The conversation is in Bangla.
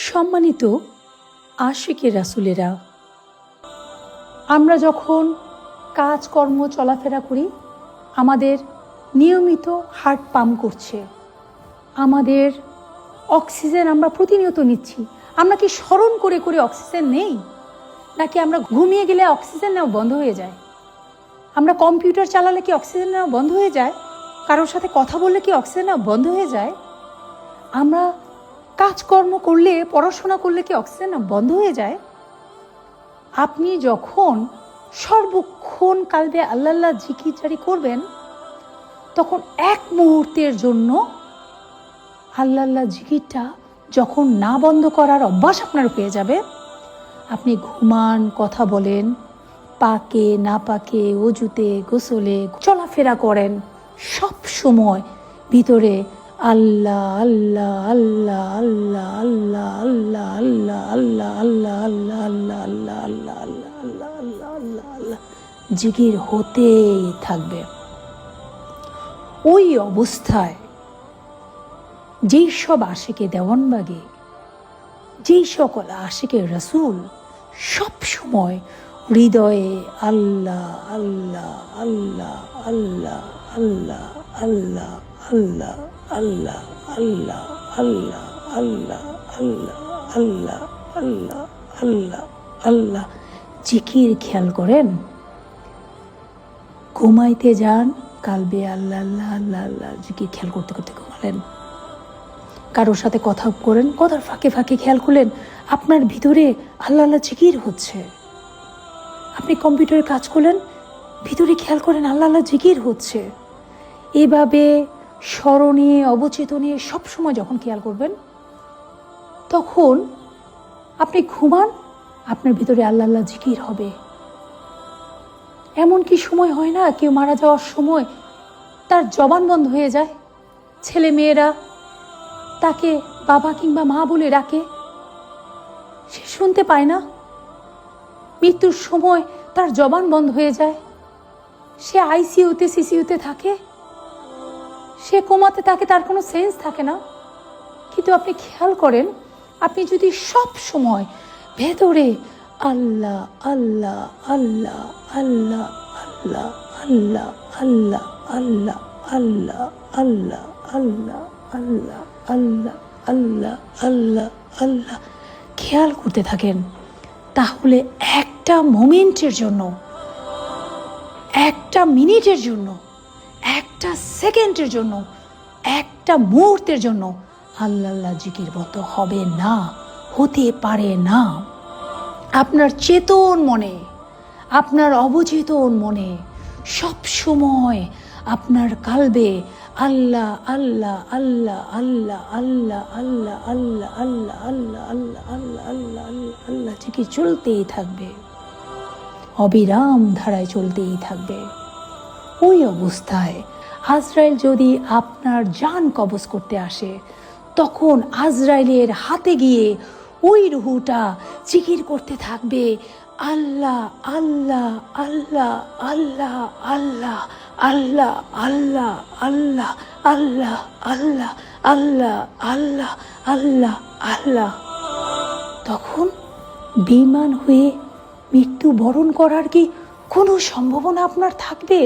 সম্মানিত আশিকে রাসূলেরা, আমরা যখন কাজকর্ম চলাফেরা করি, আমাদের নিয়মিত হার্ট পাম্প করছে, আমাদের অক্সিজেন আমরা প্রতিনিয়ত নিচ্ছি। আমরা কি স্মরণ করে করে অক্সিজেন নেই, নাকি আমরা ঘুমিয়ে গেলে অক্সিজেন নেওয়া বন্ধ হয়ে যায়? আমরা কম্পিউটার চালালে কি অক্সিজেন নেওয়া বন্ধ হয়ে যায়? কারোর সাথে কথা বললে কি অক্সিজেন নেওয়া বন্ধ হয়ে যায়? আমরা কাজকর্ম করলে, পড়াশোনা করলে কি অক্সিজেন নেওয়া বন্ধ হয়ে যায়? আপনি যখন সর্বক্ষণ কালবে আল্লাহ আল্লাহ জিকির জারি করবেন, তখন এক মুহূর্তের জন্য আল্লাহ আল্লাহ জিকিরটা যখন না বন্ধ করার অভ্যাস আপনার পেয়ে যাবে, আপনি ঘুমান, কথা বলেন, পাকে না পাকে, অজুতে, গোসলে, চলাফেরা করেন, সব সময় ভিতরে আল্লাহ আল্লাহ আল্লাহ আল্লাহ আল্লাহ আল্লাহ আল্লাহ আল্লাহ আল্লাহ আল্লাহ আল্লাহ আল্লাহ আল্লাহ আল্লাহ আল্লাহ আল্লাহ আল্লাহ জিকির হতেই থাকবে। ওই অবস্থায় যেই সব আশিকে দেওয়ানবাগে, যেই সকল আশিকে রাসূল সব সময় হৃদয়ে আল্লাহ আল্লাহ আল্লাহ আল্লাহ আল্লাহ আল্লাহ আল্লাহ আল্লাহ আল্লাহ আল্লাহ আল্লাহ আল্লাহ আল্লাহ আল্লাহ আল্লাহ আল্লাহ জিকির খেয়াল করেন, ঘুমাইতে যান, কালবে আল্লাহ আল্লাহ আল্লাহ আল্লাহ জিকির খেয়াল করতে করতে ঘুমালেন। কারোর সাথে কথা করেন, কথার ফাঁকে ফাঁকে খেয়াল করলেন আপনার ভিতরে আল্লাহ আল্লাহ জিকির হচ্ছে। আপনি কম্পিউটারে কাজ করলেন, ভিতরে খেয়াল করেন আল্লাহ আল্লাহ জিকির হচ্ছে। এভাবে স্মরণে, অবচেতনে সবসময় যখন খেয়াল করবেন, তখন আপনি ঘুমান, আপনার ভিতরে আল্লাহ আল্লাহ জিকির হবে। এমন কি সময় হয় না, কেউ মারা যাওয়ার সময় তার জবান বন্ধ হয়ে যায়, ছেলে মেয়েরা তাকে বাবা কিংবা মা বলে ডাকে, সে শুনতে পায় না। মৃত্যুর সময় তার জবান বন্ধ হয়ে যায়, সে আইসিইউতে সিসিইউতে থাকে, সে কোমাতে থাকে, তার কোনো সেন্স থাকে না। কিন্তু আপনি খেয়াল করেন, আপনি যদি সব সময় ভেতরে আল্লাহ আল্লাহ আল্লাহ আল্লাহ আল্লাহ আল্লাহ আল্লাহ আল্লাহ আল্লাহ আল্লাহ আল্লাহ আল্লাহ আল্লাহ আল্লাহ আল্লাহ আল্লাহ খেয়াল করতে থাকেন, তাহলে একটা মোমেন্টের জন্য, একটা মিনিটের জন্য, একটা সেকেন্ডের জন্য, একটা মুহূর্তের জন্য আল্লাহ আল্লাহ জিকির বন্ধ হবে না, হতে পারে না। আপনার চেতন মনে, আপনার অবচেতন মনে সব সময় আপনার কালবে আল্লাহ আল্লাহ আল্লাহ আল্লাহ আল্লাহ আল্লাহ আল্লাহ আল্লাহ আল্লাহ আল্লাহ আল্লাহ আল্লাহ আল্লাহ আল্লাহ জিকির চলতেই থাকবে, অবিরাম ধারায় চলতেই থাকবে। ওই অবস্থায় আজরাইল যদি আপনার জান কবজ করতে আসে, তখন আজরাইলের হাতে গিয়ে ওই রুহুটা জিকির করতে থাকবে আল্লাহ আল্লাহ আল্লাহ আল্লাহ আল্লাহ আল্লাহ আল্লাহ আল্লাহ আল্লাহ আল্লাহ আল্লাহ আল্লাহ আল্লাহ আল্লাহ। তখন বেঈমান হয়ে মৃত্যু বরণ করার কি কোনো সম্ভাবনা আপনার থাকবে?